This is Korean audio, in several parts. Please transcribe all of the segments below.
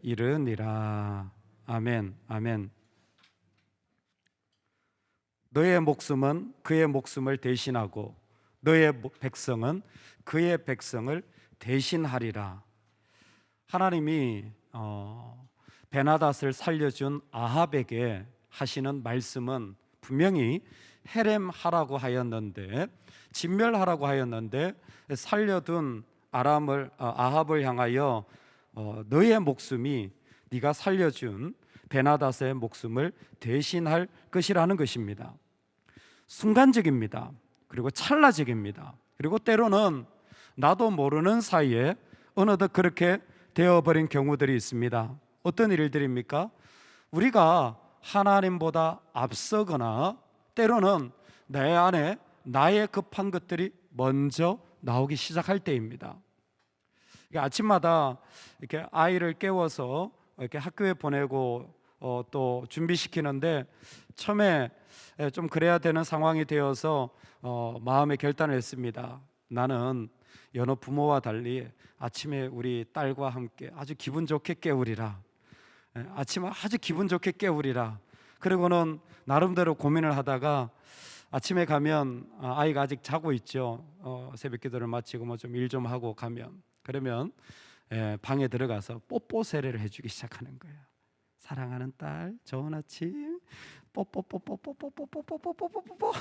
이르니라. 아멘, 아멘. 너의 목숨은 그의 목숨을 대신하고 너의 백성은 그의 백성을 대신하리라. 하나님이 베나닷을 살려준 아합에게 하시는 말씀은 분명히 헤렘하라고 하였는데, 진멸하라고 하였는데, 살려둔 아합을 향하여 너의 목숨이 네가 살려준 베나닷의 목숨을 대신할 것이라는 것입니다. 순간적입니다. 그리고 찰나적입니다. 그리고 때로는 나도 모르는 사이에 어느덧 그렇게 되어버린 경우들이 있습니다. 어떤 일들입니까? 우리가 하나님보다 앞서거나 때로는 내 안에 나의 급한 것들이 먼저 나오기 시작할 때입니다. 아침마다 이렇게 아이를 깨워서 이렇게 학교에 보내고 또 준비시키는데 처음에 좀 그래야 되는 상황이 되어서 마음의 결단을 했습니다. 나는 여느 부모와 달리 아침에 우리 딸과 함께 아주 기분 좋게 깨우리라. 아침에 아주 기분 좋게 깨우리라. 그리고는 나름대로 고민을 하다가 아침에 가면 아이가 아직 자고 있죠. 새벽 기도를 마치고 뭐 좀 일 좀 하고 가면, 그러면 방에 들어가서 뽀뽀 세례를 해주기 시작하는 거예요. 사랑하는 딸, 좋은 아침. 뽀뽀뽀뽀뽀뽀뽀뽀뽀뽀뽀뽀뽀뽀.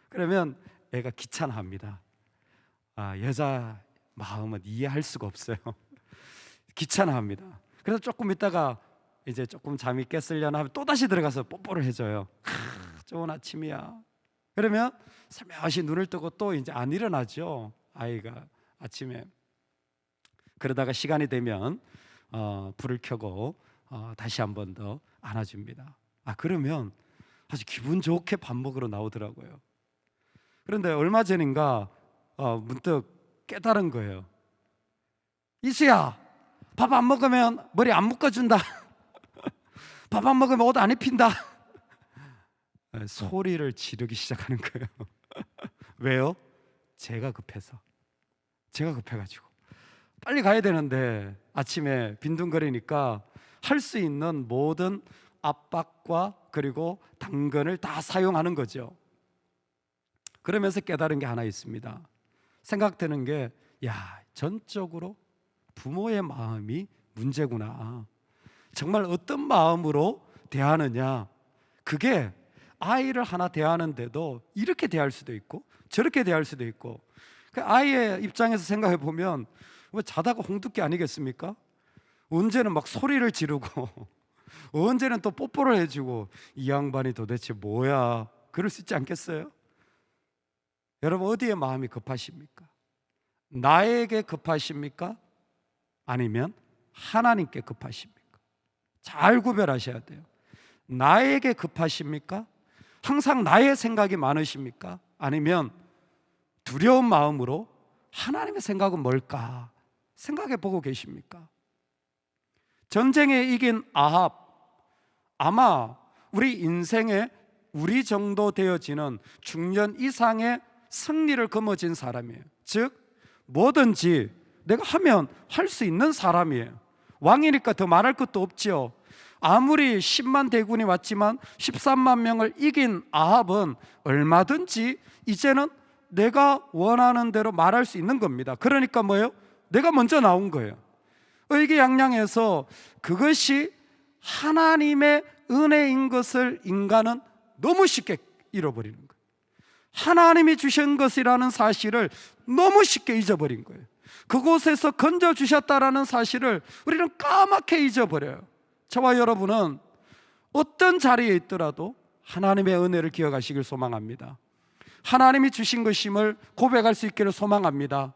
그러면 애가 귀찮아합니다. 여자 마음은 이해할 수가 없어요. 귀찮아합니다. 그래서 조금 있다가 이제 조금 잠이 깼으려나 하면 또 다시 들어가서 뽀뽀를 해줘요. 좋은 아침이야. 그러면 살며시 눈을 뜨고 또 이제 안 일어나죠, 아이가 아침에. 그러다가 시간이 되면 불을 켜고 다시 한 번 더 안아줍니다. 그러면 아주 기분 좋게 밥 먹으러 나오더라고요. 그런데 얼마 전인가 문득 깨달은 거예요. 이수야, 밥 안 먹으면 머리 안 묶어준다. 밥 안 먹으면 옷 안 입힌다. 소리를 지르기 시작하는 거예요. 왜요? 제가 급해서. 제가 급해가지고 빨리 가야 되는데 아침에 빈둥거리니까 할 수 있는 모든 압박과 그리고 당근을 다 사용하는 거죠. 그러면서 깨달은 게 하나 있습니다. 생각되는 게, 전적으로 부모의 마음이 문제구나. 정말 어떤 마음으로 대하느냐, 그게 아이를 하나 대하는데도 이렇게 대할 수도 있고 저렇게 대할 수도 있고, 그 아이의 입장에서 생각해 보면 자다가 홍두깨 아니겠습니까? 언제는 막 소리를 지르고 언제는 또 뽀뽀를 해주고, 이 양반이 도대체 뭐야, 그럴 수 있지 않겠어요? 여러분, 어디에 마음이 급하십니까? 나에게 급하십니까? 아니면 하나님께 급하십니까? 잘 구별하셔야 돼요. 나에게 급하십니까? 항상 나의 생각이 많으십니까? 아니면 두려운 마음으로 하나님의 생각은 뭘까 생각해 보고 계십니까? 전쟁에 이긴 아합, 아마 우리 인생에 우리 정도 되어지는 중년 이상의 승리를 거머쥔 사람이에요. 즉 뭐든지 내가 하면 할 수 있는 사람이에요. 왕이니까 더 말할 것도 없죠. 아무리 10만 대군이 왔지만 13만 명을 이긴 아합은 얼마든지 이제는 내가 원하는 대로 말할 수 있는 겁니다. 그러니까 뭐예요? 내가 먼저 나온 거예요. 의기양양해서 그것이 하나님의 은혜인 것을 인간은 너무 쉽게 잃어버리는 거예요. 하나님이 주신 것이라는 사실을 너무 쉽게 잊어버린 거예요. 그곳에서 건져주셨다라는 사실을 우리는 까맣게 잊어버려요. 저와 여러분은 어떤 자리에 있더라도 하나님의 은혜를 기억하시길 소망합니다. 하나님이 주신 것임을 고백할 수 있기를 소망합니다.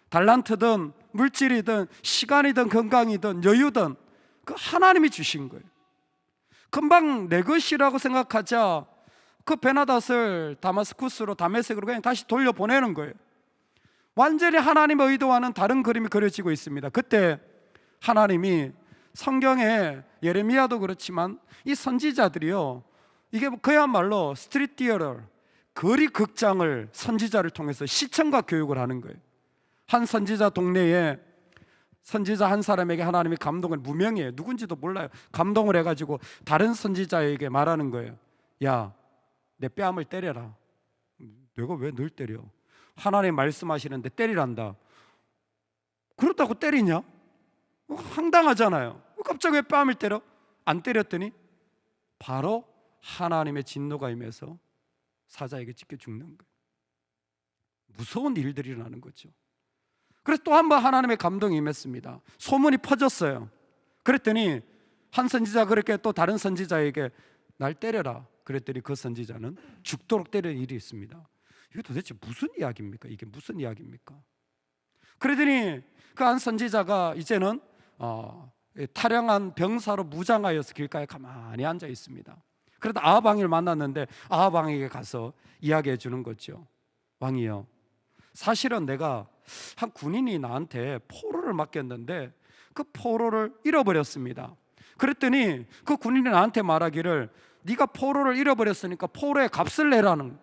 달란트든 물질이든 시간이든 건강이든 여유든 그 하나님이 주신 거예요. 금방 내 것이라고 생각하자 그 베나닷을 다마스쿠스로 다메섹으로 그냥 다시 돌려보내는 거예요. 완전히 하나님의 의도와는 다른 그림이 그려지고 있습니다. 그때 하나님이 성경에 예레미야도 그렇지만 이 선지자들이요, 이게 그야말로 스트리트 티어터, 거리 극장을 선지자를 통해서 시청과 교육을 하는 거예요. 한 선지자 동네에 선지자 한 사람에게 하나님이 감동을, 무명이에요, 누군지도 몰라요, 감동을 해가지고 다른 선지자에게 말하는 거예요. 야, 내 뺨을 때려라. 내가 왜 늘 때려? 하나님 말씀하시는데 때리란다. 그렇다고 때리냐? 황당하잖아요. 갑자기 왜 뺨을 때려? 안 때렸더니 바로 하나님의 진노가 임해서 사자에게 찢겨 죽는 거예요. 무서운 일들이 일어나는 거죠. 그래서 또 한 번 하나님의 감동이 임했습니다. 소문이 퍼졌어요. 그랬더니 한 선지자 그렇게 또 다른 선지자에게 날 때려라. 그랬더니 그 선지자는 죽도록 때리는 일이 있습니다. 이게 도대체 무슨 이야기입니까? 이게 무슨 이야기입니까? 그러더니 그 한 선지자가 이제는 타령한 병사로 무장하여서 길가에 가만히 앉아 있습니다. 그러다 아합 왕을 만났는데 아합 왕에게 가서 이야기해 주는 거죠. 왕이요, 사실은 내가 한 군인이 나한테 포로를 맡겼는데 그 포로를 잃어버렸습니다. 그랬더니 그 군인이 나한테 말하기를 네가 포로를 잃어버렸으니까 포로의 값을 내라는.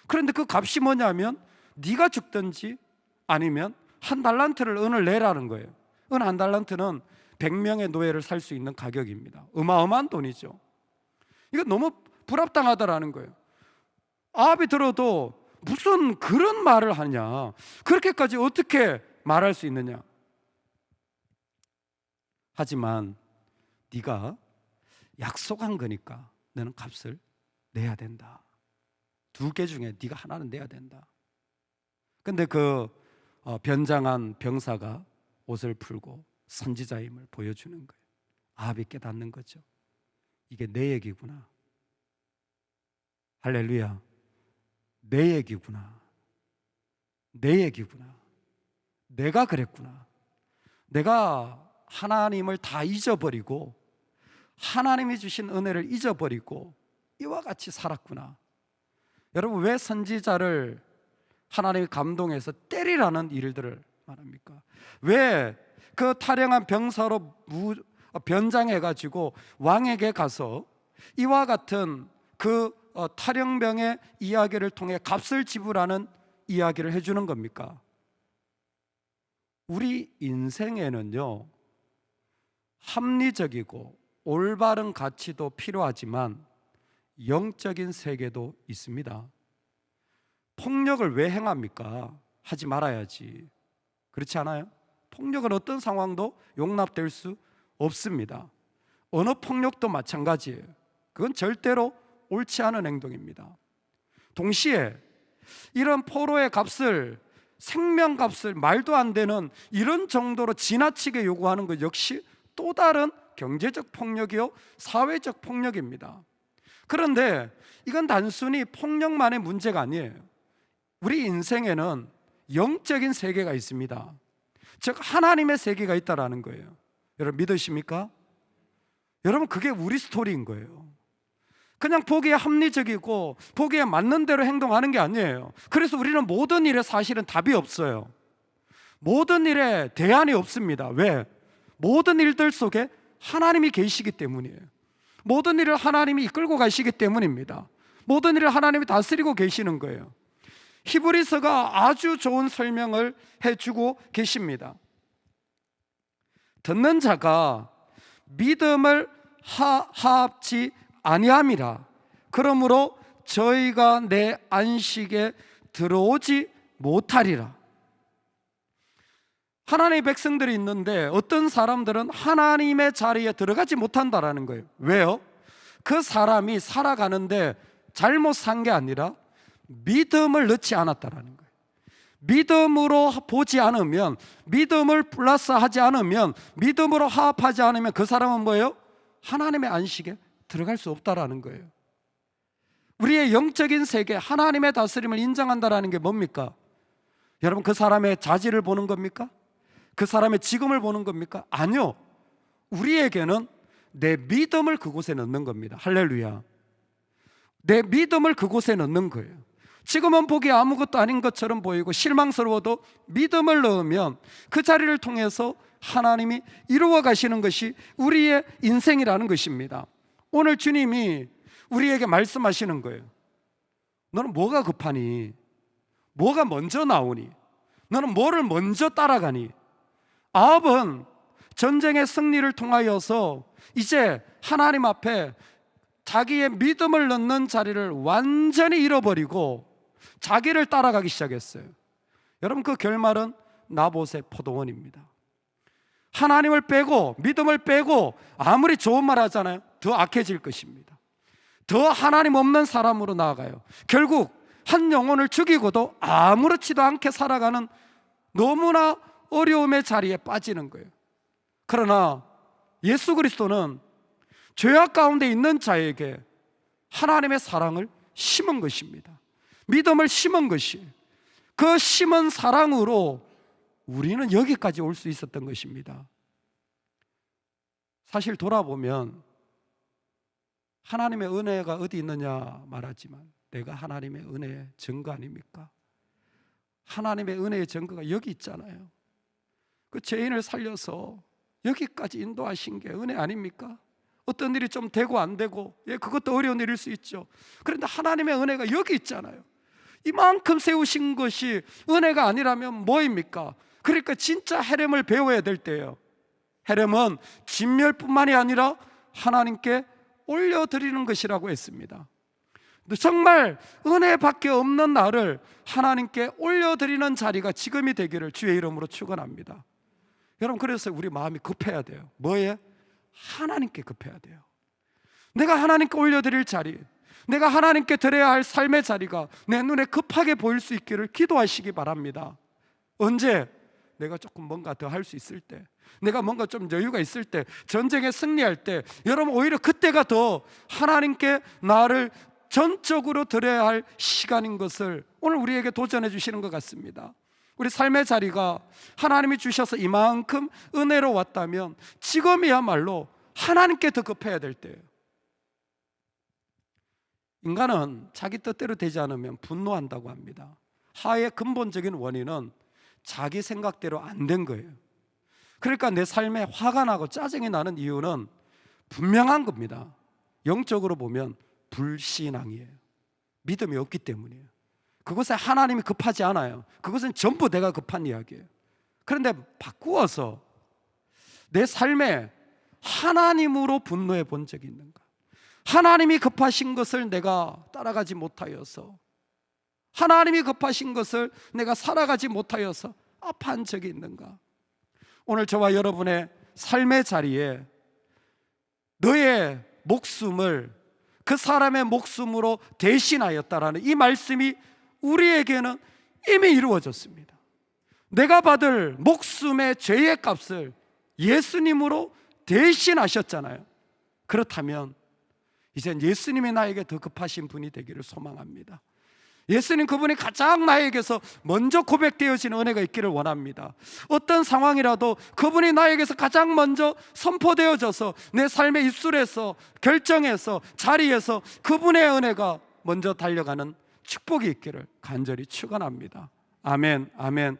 그런데 그 값이 뭐냐면 네가 죽든지 아니면 한 달란트를 은을 내라는 거예요. 은 한 달란트는 100명의 노예를 살 수 있는 가격입니다. 어마어마한 돈이죠. 이거 너무 불합당하다라는 거예요. 아합이 들어도 무슨 그런 말을 하냐, 그렇게까지 어떻게 말할 수 있느냐. 하지만 네가 약속한 거니까 너는 값을 내야 된다. 2개 중에 네가 하나는 내야 된다. 근데 그 변장한 병사가 옷을 풀고 선지자임을 보여주는 거예요. 아합이 깨닫는 거죠. 이게 내 얘기구나. 할렐루야. 내 얘기구나. 내 얘기구나. 내가 그랬구나. 내가 하나님을 다 잊어버리고 하나님이 주신 은혜를 잊어버리고 이와 같이 살았구나. 여러분, 왜 선지자를 하나님이 감동해서 때리라는 일들을 말합니까? 왜 그 타령한 병사로 변장해가지고 왕에게 가서 이와 같은 그 탈영병의 이야기를 통해 값을 지불하는 이야기를 해주는 겁니까? 우리 인생에는요, 합리적이고 올바른 가치도 필요하지만 영적인 세계도 있습니다. 폭력을 왜 행합니까? 하지 말아야지. 그렇지 않아요? 폭력은 어떤 상황도 용납될 수 없습니다. 언어 폭력도 마찬가지예요. 그건 절대로 옳지 않은 행동입니다. 동시에 이런 포로의 값을, 생명값을 말도 안 되는 이런 정도로 지나치게 요구하는 것 역시 또 다른 경제적 폭력이요, 사회적 폭력입니다. 그런데 이건 단순히 폭력만의 문제가 아니에요. 우리 인생에는 영적인 세계가 있습니다. 즉 하나님의 세계가 있다라는 거예요. 여러분 믿으십니까? 여러분, 그게 우리 스토리인 거예요. 그냥 보기에 합리적이고 보기에 맞는 대로 행동하는 게 아니에요. 그래서 우리는 모든 일에 사실은 답이 없어요. 모든 일에 대안이 없습니다. 왜? 모든 일들 속에 하나님이 계시기 때문이에요. 모든 일을 하나님이 이끌고 가시기 때문입니다. 모든 일을 하나님이 다스리고 계시는 거예요. 히브리서가 아주 좋은 설명을 해주고 계십니다. 듣는 자가 믿음을 하합지 아니함이라. 그러므로 저희가 내 안식에 들어오지 못하리라. 하나님의 백성들이 있는데 어떤 사람들은 하나님의 자리에 들어가지 못한다라는 거예요. 왜요? 그 사람이 살아가는데 잘못 산 게 아니라 믿음을 넣지 않았다라는 거예요. 믿음으로 보지 않으면, 믿음을 플러스하지 않으면, 믿음으로 화합하지 않으면 그 사람은 뭐예요? 하나님의 안식에 들어갈 수 없다라는 거예요. 우리의 영적인 세계, 하나님의 다스림을 인정한다라는 게 뭡니까? 여러분, 그 사람의 자질을 보는 겁니까? 그 사람의 지금을 보는 겁니까? 아니요. 우리에게는 내 믿음을 그곳에 넣는 겁니다. 할렐루야. 내 믿음을 그곳에 넣는 거예요. 지금은 보기에 아무것도 아닌 것처럼 보이고 실망스러워도 믿음을 넣으면 그 자리를 통해서 하나님이 이루어 가시는 것이 우리의 인생이라는 것입니다. 오늘 주님이 우리에게 말씀하시는 거예요. 너는 뭐가 급하니? 뭐가 먼저 나오니? 너는 뭐를 먼저 따라가니? 아합은 전쟁의 승리를 통하여서 이제 하나님 앞에 자기의 믿음을 넣는 자리를 완전히 잃어버리고 자기를 따라가기 시작했어요. 여러분, 그 결말은 나봇의 포도원입니다. 하나님을 빼고 믿음을 빼고 아무리 좋은 말 하잖아요, 더 악해질 것입니다. 더 하나님 없는 사람으로 나아가요. 결국 한 영혼을 죽이고도 아무렇지도 않게 살아가는 너무나 어려움의 자리에 빠지는 거예요. 그러나 예수 그리스도는 죄악 가운데 있는 자에게 하나님의 사랑을 심은 것입니다. 믿음을 심은 것이, 그 심은 사랑으로 우리는 여기까지 올 수 있었던 것입니다. 사실 돌아보면 하나님의 은혜가 어디 있느냐 말하지만 내가 하나님의 은혜의 증거 아닙니까? 하나님의 은혜의 증거가 여기 있잖아요. 그 죄인을 살려서 여기까지 인도하신 게 은혜 아닙니까? 어떤 일이 좀 되고 안 되고, 그것도 어려운 일일 수 있죠. 그런데 하나님의 은혜가 여기 있잖아요. 이만큼 세우신 것이 은혜가 아니라면 뭐입니까? 그러니까 진짜 헤렘을 배워야 될 때예요. 헤렘은 진멸뿐만이 아니라 하나님께 올려드리는 것이라고 했습니다. 정말 은혜밖에 없는 나를 하나님께 올려드리는 자리가 지금이 되기를 주의 이름으로 축원합니다. 여러분, 그래서 우리 마음이 급해야 돼요. 뭐에? 하나님께 급해야 돼요. 내가 하나님께 올려드릴 자리, 내가 하나님께 드려야 할 삶의 자리가 내 눈에 급하게 보일 수 있기를 기도하시기 바랍니다. 언제? 내가 조금 뭔가 더 할 수 있을 때, 내가 뭔가 좀 여유가 있을 때, 전쟁에 승리할 때, 여러분 오히려 그때가 더 하나님께 나를 전적으로 드려야 할 시간인 것을 오늘 우리에게 도전해 주시는 것 같습니다. 우리 삶의 자리가 하나님이 주셔서 이만큼 은혜로 왔다면 지금이야말로 하나님께 더 급해야 될 때예요. 인간은 자기 뜻대로 되지 않으면 분노한다고 합니다. 화의 근본적인 원인은 자기 생각대로 안 된 거예요. 그러니까 내 삶에 화가 나고 짜증이 나는 이유는 분명한 겁니다. 영적으로 보면 불신앙이에요. 믿음이 없기 때문이에요. 그것에 하나님이 급하지 않아요. 그것은 전부 내가 급한 이야기예요. 그런데 바꾸어서 내 삶에 하나님으로 분노해 본 적이 있는가? 하나님이 급하신 것을 내가 따라가지 못하여서, 하나님이 급하신 것을 내가 살아가지 못하여서 아파한 적이 있는가? 오늘 저와 여러분의 삶의 자리에 너의 목숨을 그 사람의 목숨으로 대신하였다라는 이 말씀이 우리에게는 이미 이루어졌습니다. 내가 받을 목숨의 죄의 값을 예수님으로 대신하셨잖아요. 그렇다면 이젠 예수님이 나에게 더 급하신 분이 되기를 소망합니다. 예수님, 그분이 가장 나에게서 먼저 고백되어지는 은혜가 있기를 원합니다. 어떤 상황이라도 그분이 나에게서 가장 먼저 선포되어져서 내 삶의 입술에서, 결정에서, 자리에서 그분의 은혜가 먼저 달려가는 축복이 있기를 간절히 축원합니다. 아멘, 아멘.